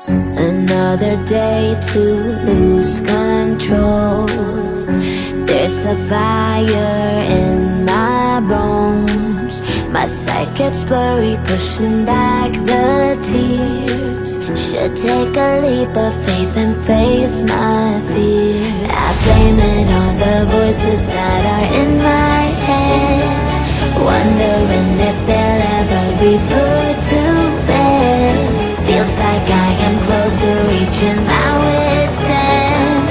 Another day to lose control. There's a fire in my bones. My sight gets blurry, pushing back the tears. Should take a leap of faith and face my fear. I blame it on the voices that are in my head, wondering if they'll ever be put to bed. Feels like I am close to reaching my wit's end,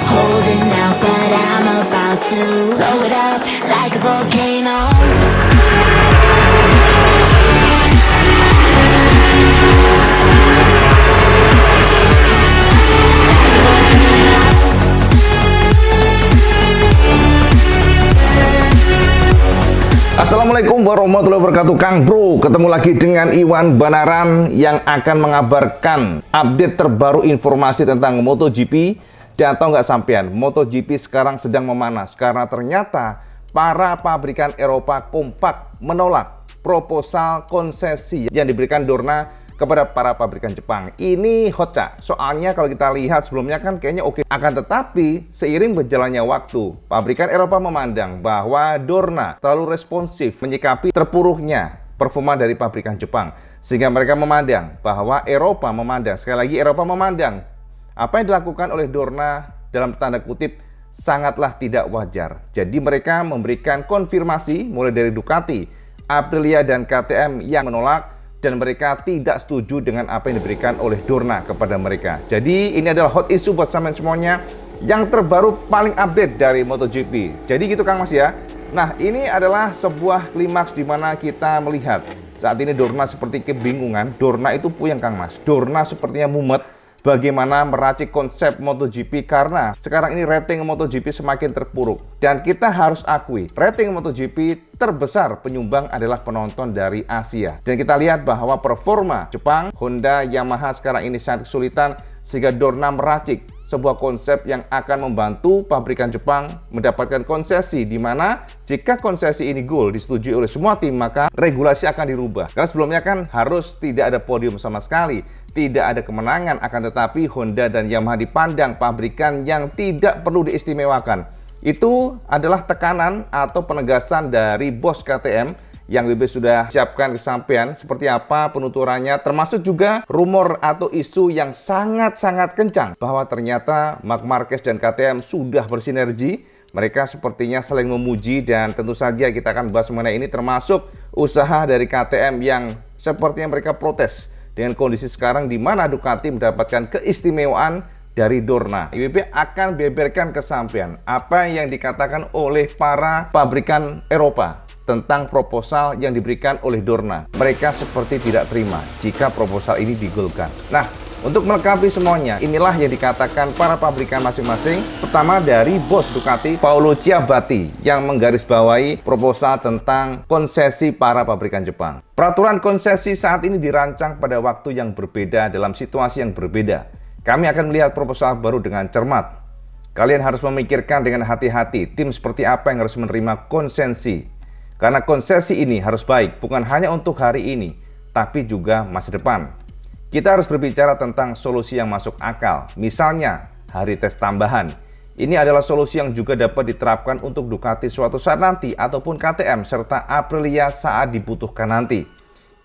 holding out but I'm about to blow it up like a volcano. Assalamualaikum warahmatullahi wabarakatuh. Kang Bro, ketemu lagi dengan Iwan Banaran yang akan mengabarkan update terbaru informasi tentang MotoGP. Dan tahu nggak sampean, MotoGP sekarang sedang memanas karena ternyata para pabrikan Eropa kompak menolak proposal konsesi yang diberikan Dorna kepada para pabrikan Jepang. Ini hot, Cak. Soalnya kalau kita lihat sebelumnya kan kayaknya oke. Akan tetapi seiring berjalannya waktu, pabrikan Eropa memandang bahwa Dorna terlalu responsif menyikapi terpuruknya performa dari pabrikan Jepang. Sehingga mereka memandang bahwa Eropa memandang, sekali lagi Eropa memandang apa yang dilakukan oleh Dorna dalam tanda kutip sangatlah tidak wajar. Jadi mereka memberikan konfirmasi mulai dari Ducati, Aprilia, dan KTM yang menolak dan mereka tidak setuju dengan apa yang diberikan oleh Dorna kepada mereka. Jadi ini adalah hot issue buat sampean semuanya yang terbaru paling update dari MotoGP. Jadi gitu Kang Mas ya. Nah, ini adalah sebuah klimaks di mana kita melihat saat ini Dorna seperti kebingungan. Dorna itu puyeng Kang Mas. Dorna sepertinya mumet bagaimana meracik konsep MotoGP karena sekarang ini rating MotoGP semakin terpuruk. Dan kita harus akui, rating MotoGP terbesar penyumbang adalah penonton dari Asia. Dan kita lihat bahwa performa Jepang, Honda, Yamaha sekarang ini sangat kesulitan sehingga Dorna meracik sebuah konsep yang akan membantu pabrikan Jepang mendapatkan konsesi, di mana jika konsesi ini goal disetujui oleh semua tim maka regulasi akan dirubah. Karena sebelumnya kan harus tidak ada podium sama sekali, tidak ada kemenangan, akan tetapi Honda dan Yamaha dipandang pabrikan yang tidak perlu diistimewakan. Itu adalah tekanan atau penegasan dari bos KTM yang WB sudah siapkan kesampaian seperti apa penuturannya, termasuk juga rumor atau isu yang sangat-sangat kencang bahwa ternyata Marc Marquez dan KTM sudah bersinergi. Mereka sepertinya saling memuji dan tentu saja kita akan bahas mengenai ini, termasuk usaha dari KTM yang sepertinya mereka protes dengan kondisi sekarang di mana Ducati mendapatkan keistimewaan dari Dorna. IWB akan beberkan kesampaian apa yang dikatakan oleh para pabrikan Eropa tentang proposal yang diberikan oleh Dorna. Mereka seperti tidak terima jika proposal ini digolkan. Nah, untuk melengkapi semuanya, inilah yang dikatakan para pabrikan masing-masing. Pertama dari bos Ducati, Paolo Ciabatti, yang menggarisbawahi proposal tentang konsesi para pabrikan Jepang. Peraturan konsesi saat ini dirancang pada waktu yang berbeda dalam situasi yang berbeda. Kami akan melihat proposal baru dengan cermat. Kalian harus memikirkan dengan hati-hati tim seperti apa yang harus menerima konsesi. Karena konsesi ini harus baik, bukan hanya untuk hari ini, tapi juga masa depan. Kita harus berbicara tentang solusi yang masuk akal, misalnya hari tes tambahan. Ini adalah solusi yang juga dapat diterapkan untuk Ducati suatu saat nanti, ataupun KTM serta Aprilia saat dibutuhkan nanti.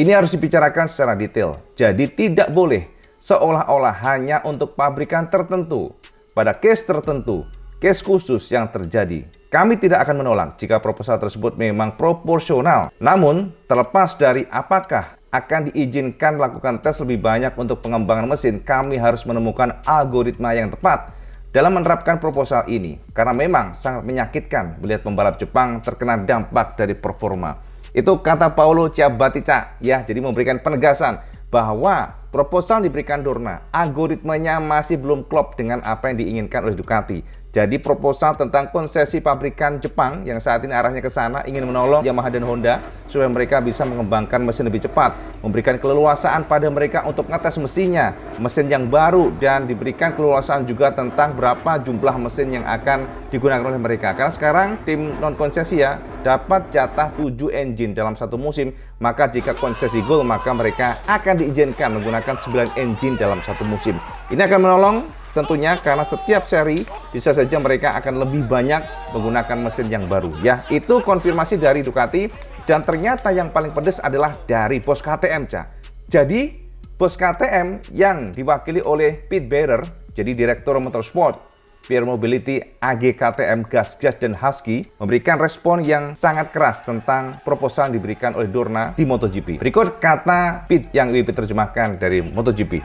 Ini harus dibicarakan secara detail, jadi tidak boleh seolah-olah hanya untuk pabrikan tertentu, pada case tertentu, case khusus yang terjadi. Kami tidak akan menolak jika proposal tersebut memang proporsional. Namun, terlepas dari apakah akan diizinkan melakukan tes lebih banyak untuk pengembangan mesin, kami harus menemukan algoritma yang tepat dalam menerapkan proposal ini. Karena memang sangat menyakitkan melihat pembalap Jepang terkena dampak dari performa. Itu kata Paolo Ciabatti, Cak. Ya, jadi memberikan penegasan bahwa proposal diberikan Dorna, algoritmanya masih belum klop dengan apa yang diinginkan oleh Ducati. Jadi proposal tentang konsesi pabrikan Jepang yang saat ini arahnya ke sana ingin menolong Yamaha dan Honda supaya mereka bisa mengembangkan mesin lebih cepat, memberikan keleluasaan pada mereka untuk ngetes mesinnya, mesin yang baru, dan diberikan keleluasaan juga tentang berapa jumlah mesin yang akan digunakan oleh mereka. Karena sekarang tim non konsesi ya dapat jatah 7 engine dalam satu musim, maka jika konsesi goal maka mereka akan diizinkan menggunakan menggunakan 9 engine dalam satu musim. Ini akan menolong tentunya karena setiap seri bisa saja mereka akan lebih banyak menggunakan mesin yang baru. Ya, itu konfirmasi dari Ducati dan ternyata yang paling pedas adalah dari bos KTM, Cak. Jadi, bos KTM yang diwakili oleh Pete Bearer, jadi Direktur Motorsport Peer Mobility AG KTM Gas-Gas dan Husky, memberikan respon yang sangat keras tentang proposal yang diberikan oleh Dorna di MotoGP. Berikut kata Pete yang WP terjemahkan dari MotoGP.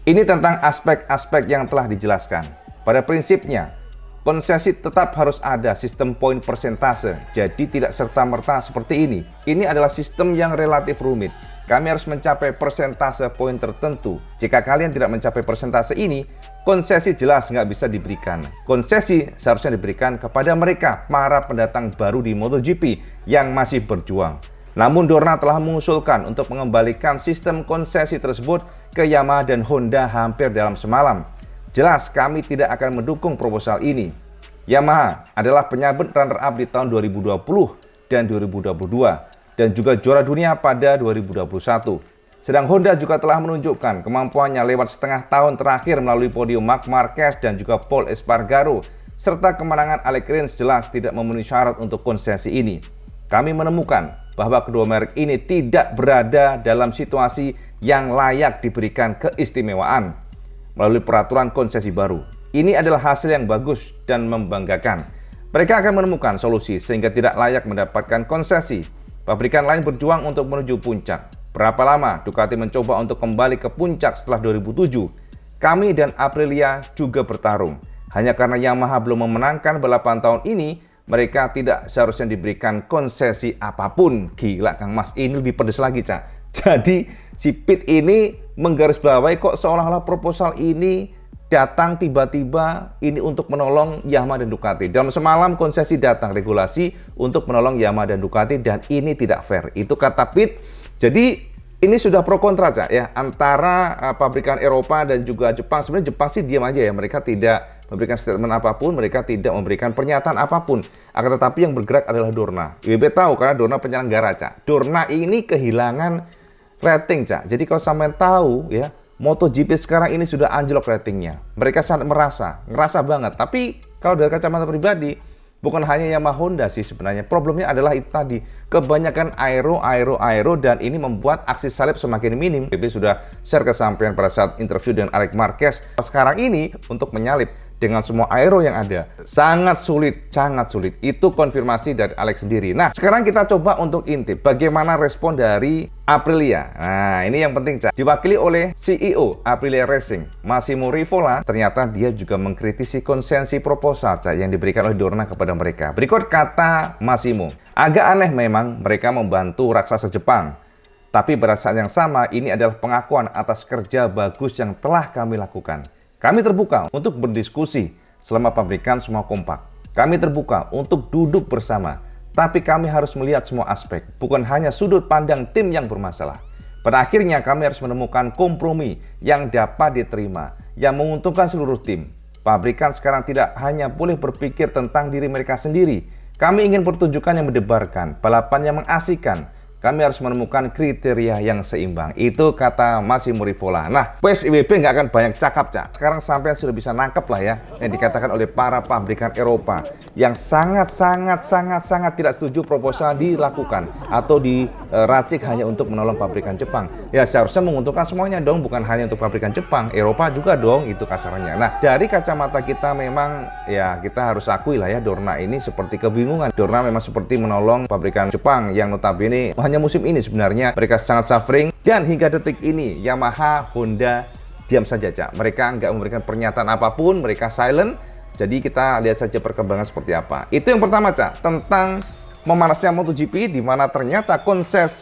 Ini tentang aspek-aspek yang telah dijelaskan. Pada prinsipnya, konsesi tetap harus ada sistem poin persentase, jadi tidak serta-merta seperti ini. Ini adalah sistem yang relatif rumit. Kami harus mencapai persentase poin tertentu. Jika kalian tidak mencapai persentase ini, konsesi jelas nggak bisa diberikan. Konsesi seharusnya diberikan kepada mereka, para pendatang baru di MotoGP yang masih berjuang. Namun Dorna telah mengusulkan untuk mengembalikan sistem konsesi tersebut ke Yamaha dan Honda hampir dalam semalam. Jelas kami tidak akan mendukung proposal ini. Yamaha adalah penyabet runner-up di tahun 2020 dan 2022. Dan juga juara dunia pada 2021. Sedang Honda juga telah menunjukkan kemampuannya lewat setengah tahun terakhir melalui podium Marc Marquez dan juga Paul Espargaro, serta kemenangan Alex Rins jelas tidak memenuhi syarat untuk konsesi ini. Kami menemukan bahwa kedua merek ini tidak berada dalam situasi yang layak diberikan keistimewaan melalui peraturan konsesi baru. Ini adalah hasil yang bagus dan membanggakan. Mereka akan menemukan solusi sehingga tidak layak mendapatkan konsesi. Pabrikan lain berjuang untuk menuju puncak. Berapa lama Ducati mencoba untuk kembali ke puncak setelah 2007? Kami dan Aprilia juga bertarung. Hanya karena Yamaha belum memenangkan balapan tahun ini, mereka tidak seharusnya diberikan konsesi apapun. Gila Kang Mas, ini lebih pedes lagi, Cak. Jadi si Pete ini menggarisbawahi kok seolah-olah proposal ini datang tiba-tiba ini untuk menolong Yamaha dan Ducati. Dalam semalam konsesi datang regulasi untuk menolong Yamaha dan Ducati dan ini tidak fair. Itu kata Pete. Jadi ini sudah pro kontra, Cak, ya, antara pabrikan Eropa dan juga Jepang. Sebenarnya Jepang sih diam aja ya, mereka tidak memberikan statement apapun, mereka tidak memberikan pernyataan apapun. Akan tetapi yang bergerak adalah Dorna. IWB tahu karena Dorna penyelenggara, Cak. Dorna ini kehilangan rating, Cak. Jadi kalau sampai tahu ya, MotoGP sekarang ini sudah anjlok ratingnya. Mereka sangat ngerasa banget. Tapi kalau dari kacamata pribadi, bukan hanya Yamaha Honda sih sebenarnya. Problemnya adalah itu tadi, kebanyakan aero dan ini membuat aksi salib semakin minim. PP sudah share kesampaian pada saat interview dengan Alex Marquez. Sekarang ini untuk menyalip dengan semua aero yang ada sangat sulit. Itu konfirmasi dari Alex sendiri. Nah, sekarang kita coba untuk intip bagaimana respon dari Aprilia. Nah, ini yang penting, Cak. Diwakili oleh CEO Aprilia Racing, Massimo Rivola. Ternyata dia juga mengkritisi konsensi proposal, Cak, yang diberikan oleh Dorna kepada mereka. Berikut kata Massimo. Agak aneh memang mereka membantu raksasa Jepang. Tapi pada saat yang sama, ini adalah pengakuan atas kerja bagus yang telah kami lakukan. Kami terbuka untuk berdiskusi selama pabrikan semua kompak. Kami terbuka untuk duduk bersama. Tapi kami harus melihat semua aspek, bukan hanya sudut pandang tim yang bermasalah. Pada akhirnya kami harus menemukan kompromi yang dapat diterima, yang menguntungkan seluruh tim. Pabrikan sekarang tidak hanya boleh berpikir tentang diri mereka sendiri. Kami ingin pertunjukan yang mendebarkan, balapan yang mengasihkan. Kami harus menemukan kriteria yang seimbang. Itu kata Massimo Rivola. Nah, PES IWB nggak akan banyak cakap, Cak. Sekarang sampai sudah bisa nangkep lah ya, yang dikatakan oleh para pabrikan Eropa yang sangat tidak setuju proposal dilakukan atau diracik hanya untuk menolong pabrikan Jepang. Ya seharusnya menguntungkan semuanya dong, bukan hanya untuk pabrikan Jepang, Eropa juga dong, itu kasarannya. Nah, dari kacamata kita memang ya kita harus akui lah ya, Dorna ini seperti kebingungan. Dorna memang seperti menolong pabrikan Jepang yang notabene hanya musim ini sebenarnya mereka sangat suffering, dan hingga detik ini Yamaha, Honda diam saja, Cak. Mereka nggak memberikan pernyataan apapun, mereka silent. Jadi kita lihat saja perkembangan seperti apa. Itu yang pertama, Cak, tentang memanasnya MotoGP, di mana ternyata konsep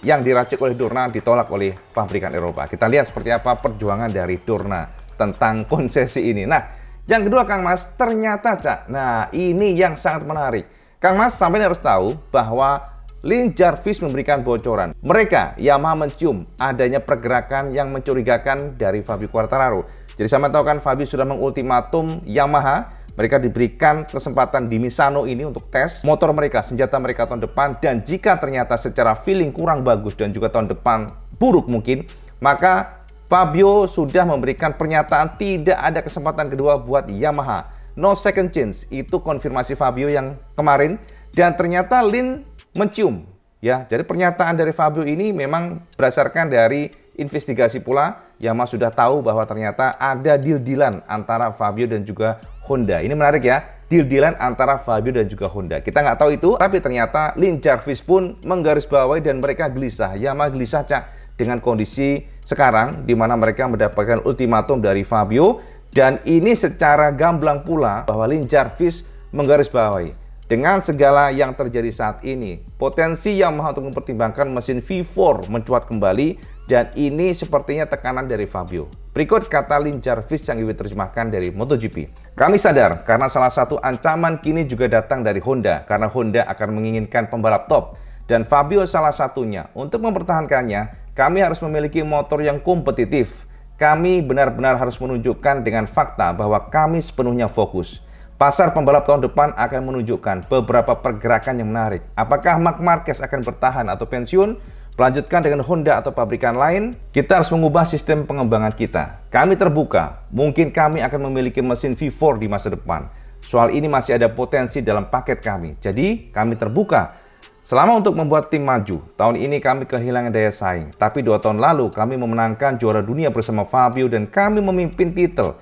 yang diracik oleh Dorna ditolak oleh pabrikan Eropa. Kita lihat seperti apa perjuangan dari Dorna tentang konsesi ini. Nah, yang kedua, Kang Mas, ternyata, Cak, nah ini yang sangat menarik. Kang Mas, sampai harus tahu bahwa Lin Jarvis memberikan bocoran. Mereka, Yamaha, mencium adanya pergerakan yang mencurigakan dari Fabio Quartararo. Jadi sama tahu kan, Fabio sudah mengultimatum Yamaha Mereka diberikan kesempatan di Misano ini untuk tes motor mereka, senjata mereka tahun depan. Dan jika ternyata secara feeling kurang bagus dan juga tahun depan buruk mungkin, maka Fabio sudah memberikan pernyataan tidak ada kesempatan kedua buat Yamaha. No second chance, itu konfirmasi Fabio yang kemarin. Dan ternyata Lin mencium. Ya, jadi pernyataan dari Fabio ini memang berdasarkan dari investigasi pula. Yamaha sudah tahu bahwa ternyata ada deal-dealan antara Fabio dan juga Honda. Ini menarik ya, deal-dealan antara Fabio dan juga Honda. Kita nggak tahu itu, tapi ternyata Lin Jarvis pun menggarisbawahi dan mereka gelisah. Yamaha gelisah, Cak, dengan kondisi sekarang di mana mereka mendapatkan ultimatum dari Fabio. Dan ini secara gamblang pula bahwa Lin Jarvis menggarisbawahi dengan segala yang terjadi saat ini, potensi Yamaha untuk mempertimbangkan mesin V4 mencuat kembali, dan ini sepertinya tekanan dari Fabio. Berikut kata Lin Jarvis yang diterjemahkan dari MotoGP. Kami sadar karena salah satu ancaman kini juga datang dari Honda, karena Honda akan menginginkan pembalap top, dan Fabio salah satunya. Untuk mempertahankannya, kami harus memiliki motor yang kompetitif. Kami benar-benar harus menunjukkan dengan fakta bahwa kami sepenuhnya fokus. Pasar pembalap tahun depan akan menunjukkan beberapa pergerakan yang menarik. Apakah Marc Marquez akan bertahan atau pensiun, melanjutkan dengan Honda atau pabrikan lain? Kita harus mengubah sistem pengembangan kita. Kami terbuka, mungkin kami akan memiliki mesin V4 di masa depan. Soal ini masih ada potensi dalam paket kami, jadi kami terbuka. Selama untuk membuat tim maju, tahun ini kami kehilangan daya saing. Tapi 2 tahun lalu kami memenangkan juara dunia bersama Fabio dan kami memimpin titel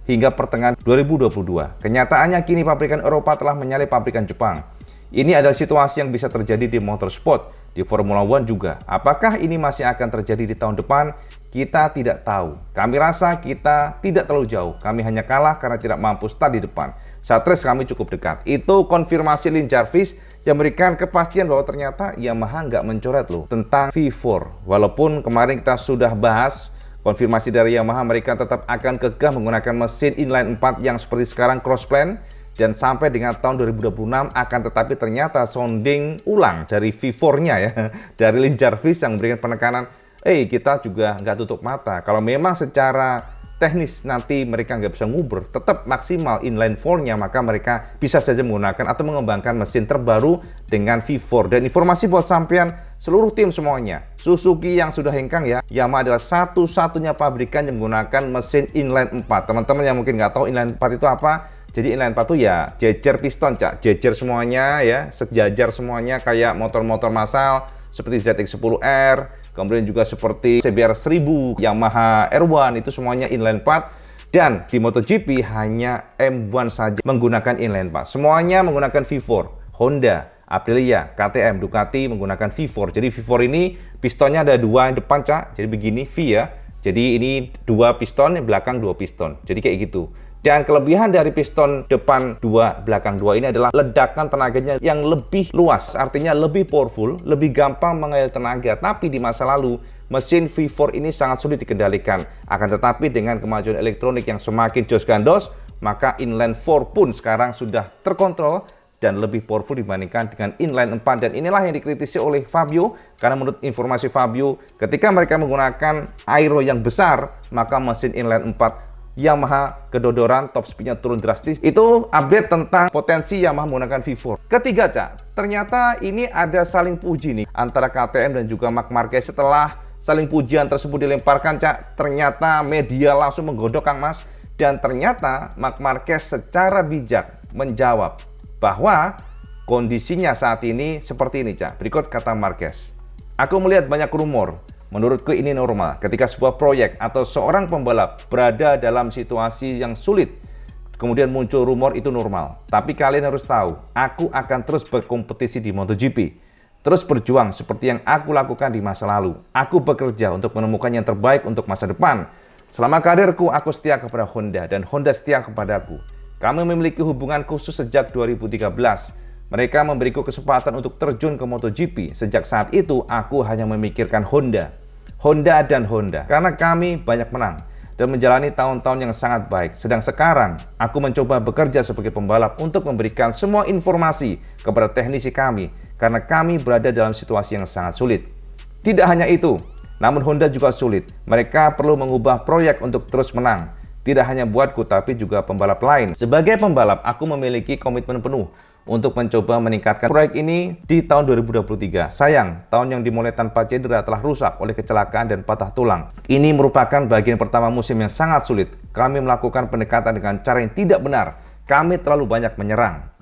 hingga pertengahan 2022. Kenyataannya kini pabrikan Eropa telah menyalip pabrikan Jepang. Ini adalah situasi yang bisa terjadi di motorsport, di Formula One juga. Apakah ini masih akan terjadi di tahun depan? Kita tidak tahu. Kami rasa kita tidak terlalu jauh. Kami hanya kalah karena tidak mampu start di depan. Saat race kami cukup dekat. Itu konfirmasi Lin Jarvis yang memberikan kepastian bahwa ternyata Yamaha nggak mencoret loh tentang V4. Walaupun kemarin kita sudah bahas konfirmasi dari Yamaha, mereka tetap akan kekeh menggunakan mesin inline 4 yang seperti sekarang cross-plan, dan sampai dengan tahun 2026 akan, tetapi ternyata sounding ulang dari V4-nya ya, dari Lin Jarvis yang memberikan penekanan, kita juga nggak tutup mata. Kalau memang secara teknis nanti mereka nggak bisa nguber, tetap maksimal inline 4-nya, maka mereka bisa saja menggunakan atau mengembangkan mesin terbaru dengan V4. Dan informasi buat sampean seluruh tim semuanya, Suzuki yang sudah hengkang ya, Yamaha adalah satu-satunya pabrikan yang menggunakan mesin inline 4. Teman-teman yang mungkin nggak tahu inline 4 itu apa, jadi inline 4 itu ya jejer piston, Cak, jejer semuanya ya, sejajar semuanya kayak motor-motor massal seperti ZX-10R, kemudian juga seperti CBR 1000, Yamaha R1, itu semuanya inline 4. Dan di MotoGP hanya M1 saja menggunakan inline 4. Semuanya menggunakan V4. Honda, Aprilia, KTM, Ducati menggunakan V4. Jadi V4 ini pistonnya ada 2 yang depan, Cak. Jadi begini V ya. Jadi ini 2 piston, yang belakang 2 piston. Jadi kayak gitu. Dan kelebihan dari piston depan 2, belakang 2 ini adalah ledakan tenaganya yang lebih luas. Artinya lebih powerful, lebih gampang mengalir tenaga. Tapi di masa lalu, mesin V4 ini sangat sulit dikendalikan. Akan tetapi dengan kemajuan elektronik yang semakin jos gandos, maka inline 4 pun sekarang sudah terkontrol dan lebih powerful dibandingkan dengan inline 4. Dan inilah yang dikritisi oleh Fabio, karena menurut informasi Fabio, ketika mereka menggunakan aero yang besar, maka mesin inline 4 Yamaha kedodoran, top speednya turun drastis. Itu update tentang potensi Yamaha menggunakan V4. Ketiga, Cak, ternyata ini ada saling puji nih antara KTM dan juga Marc Marquez. Setelah saling pujian tersebut dilemparkan, Cak, ternyata media langsung menggodok Kang Mas. Dan ternyata Marc Marquez secara bijak menjawab bahwa kondisinya saat ini seperti ini, Cak. Berikut kata Marquez. Aku melihat banyak rumor. Menurutku ini normal ketika sebuah proyek atau seorang pembalap berada dalam situasi yang sulit. Kemudian muncul rumor, itu normal. Tapi kalian harus tahu, aku akan terus berkompetisi di MotoGP. Terus berjuang seperti yang aku lakukan di masa lalu. Aku bekerja untuk menemukan yang terbaik untuk masa depan. Selama karirku, aku setia kepada Honda dan Honda setia kepadaku. Kami memiliki hubungan khusus sejak 2013. Mereka memberiku kesempatan untuk terjun ke MotoGP. Sejak saat itu, aku hanya memikirkan Honda. Honda dan Honda. Karena kami banyak menang dan menjalani tahun-tahun yang sangat baik. Sedang sekarang, aku mencoba bekerja sebagai pembalap untuk memberikan semua informasi kepada teknisi kami. Karena kami berada dalam situasi yang sangat sulit. Tidak hanya itu, namun Honda juga sulit. Mereka perlu mengubah proyek untuk terus menang. Tidak hanya buatku, tapi juga pembalap lain. Sebagai pembalap, aku memiliki komitmen penuh untuk mencoba meningkatkan proyek ini di tahun 2023. Sayang, tahun yang dimulai tanpa cedera telah rusak oleh kecelakaan dan patah tulang. Ini merupakan bagian pertama musim yang sangat sulit. Kami melakukan pendekatan dengan cara yang tidak benar. Kami terlalu banyak menyerang.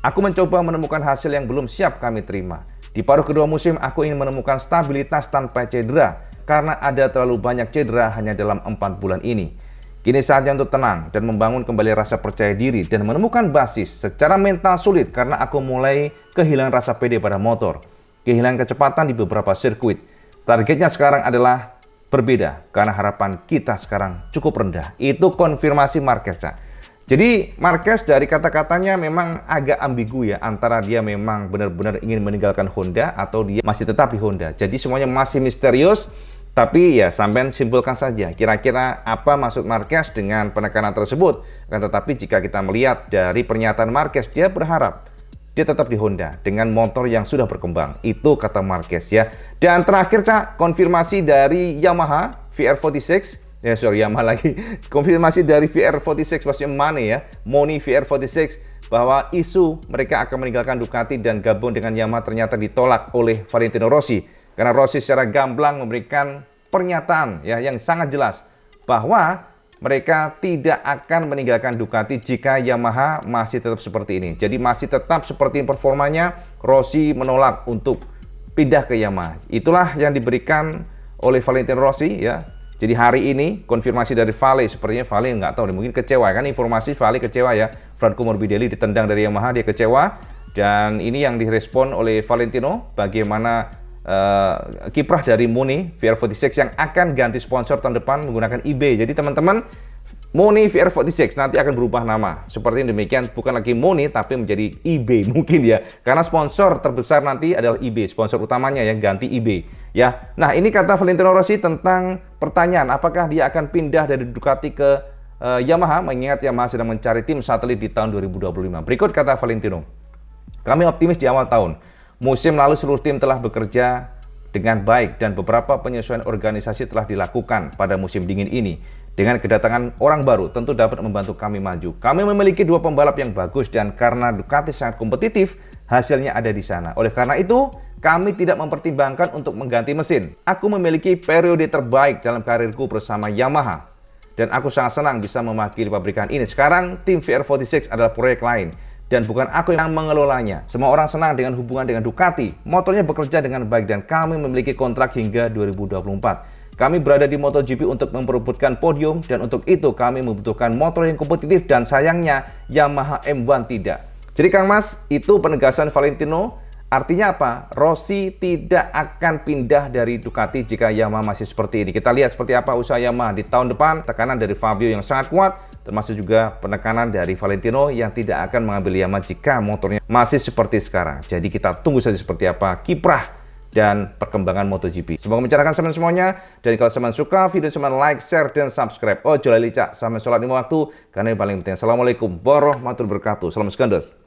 Aku mencoba menemukan hasil yang belum siap kami terima. Di paruh kedua musim, aku ingin menemukan stabilitas tanpa cedera, karena ada terlalu banyak cedera hanya dalam 4 bulan ini. Kini saatnya untuk tenang dan membangun kembali rasa percaya diri dan menemukan basis. Secara mental sulit karena aku mulai kehilangan rasa pede pada motor, kehilangan kecepatan di beberapa sirkuit. Targetnya sekarang adalah berbeda karena harapan kita sekarang cukup rendah. Itu konfirmasi Marquez. Jadi Marquez dari kata-katanya memang agak ambigu ya, antara dia memang benar-benar ingin meninggalkan Honda atau dia masih tetap di Honda. Jadi semuanya masih misterius. Tapi ya sampean simpulkan saja kira-kira apa maksud Marquez dengan penekanan tersebut. Tetapi jika kita melihat dari pernyataan Marquez, dia berharap dia tetap di Honda dengan motor yang sudah berkembang. Itu kata Marquez ya. Dan terakhir Cak, konfirmasi dari Yamaha VR46. Yamaha lagi. Konfirmasi dari VR46 maksudnya Mane ya. Moni VR46 bahwa isu mereka akan meninggalkan Ducati dan gabung dengan Yamaha ternyata ditolak oleh Valentino Rossi. Karena Rossi secara gamblang memberikan pernyataan ya yang sangat jelas bahwa mereka tidak akan meninggalkan Ducati jika Yamaha masih tetap seperti ini. Jadi masih tetap seperti performanya. Rossi menolak untuk pindah ke Yamaha. Itulah yang diberikan oleh Valentino Rossi ya. Jadi hari ini konfirmasi dari Vale, sepertinya Vale nggak tahu, mungkin kecewa kan, informasi Vale kecewa ya. Franco Morbidelli ditendang dari Yamaha, dia kecewa. Dan ini yang direspon oleh Valentino bagaimana kiprah dari Moni VR46 yang akan ganti sponsor tahun depan menggunakan eBay. Jadi teman-teman, Moni VR46 nanti akan berubah nama. Seperti demikian, bukan lagi Moni tapi menjadi eBay mungkin ya. Karena sponsor terbesar nanti adalah eBay, sponsor utamanya yang ganti eBay ya. Nah, ini kata Valentino Rossi tentang pertanyaan apakah dia akan pindah dari Ducati ke Yamaha, mengingat Yamaha sedang mencari tim satelit di tahun 2025. Berikut kata Valentino. Kami optimis di awal tahun. Musim lalu seluruh tim telah bekerja dengan baik dan beberapa penyesuaian organisasi telah dilakukan pada musim dingin ini. Dengan kedatangan orang baru tentu dapat membantu kami maju. Kami memiliki 2 pembalap yang bagus dan karena Ducati sangat kompetitif, hasilnya ada di sana. Oleh karena itu, kami tidak mempertimbangkan untuk mengganti mesin. Aku memiliki periode terbaik dalam karirku bersama Yamaha. Dan aku sangat senang bisa mewakili pabrikan ini. Sekarang tim VR46 adalah proyek lain. Dan bukan aku yang mengelolanya. Semua orang senang dengan hubungan dengan Ducati. Motornya bekerja dengan baik dan kami memiliki kontrak hingga 2024. Kami berada di MotoGP untuk memperebutkan podium dan untuk itu kami membutuhkan motor yang kompetitif dan sayangnya Yamaha M1 tidak. Jadi Kang Mas, itu penegasan Valentino. Artinya apa? Rossi tidak akan pindah dari Ducati jika Yamaha masih seperti ini. Kita lihat seperti apa usaha Yamaha di tahun depan. Tekanan dari Fabio yang sangat kuat, termasuk juga penekanan dari Valentino yang tidak akan mengambil Yamaha jika motornya masih seperti sekarang. Jadi kita tunggu saja seperti apa kiprah dan perkembangan MotoGP. Semoga mencerahkan semuanya semuanya. Dan kalau teman suka video teman like, share, dan subscribe. Oh, jual licak sampai sholat 5 waktu karena yang paling penting. Assalamualaikum warahmatullahi wabarakatuh. Salam sekandos.